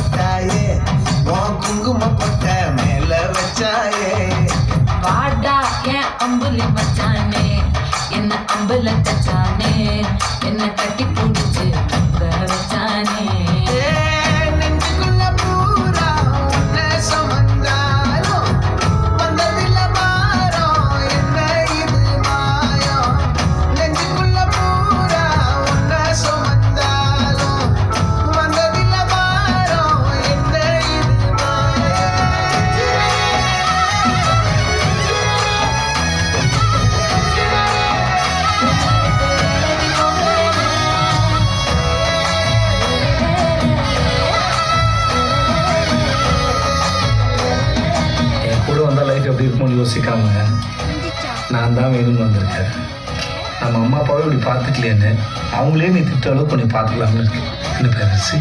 தொட்டாயே உன் குங்குமம் பொட்ட மேல வச்சாயே வாடா என் அம்புலி மச்சானே என்ன அம்புல தச்சானே என்ன கட்டி பிடிச்சு தங்க வச்சானே நெஞ்சுக்குள்ள பூரா உன்னை சுமந்தாலும் வந்ததில்ல மாறம் என்ன இது மாயம் நெஞ்சுக்குள்ள பூரா உன்னை சுமந்தாலும் வந்ததில்ல மாறம் என்ன இது மாயம் கூட வந்தால் லைஃப் எப்படி இருக்கும்னு யோசிக்காம நான் தான் வேணும்னு வந்திருக்கேன். நம்ம அம்மா அப்பாவே இப்படி பார்த்துக்கலையேன்னு அவங்களே நீ திட்ட அளவுக்கு கொஞ்சம் பார்த்துக்கலாம்னு இருக்கு என்ன பேரரசி.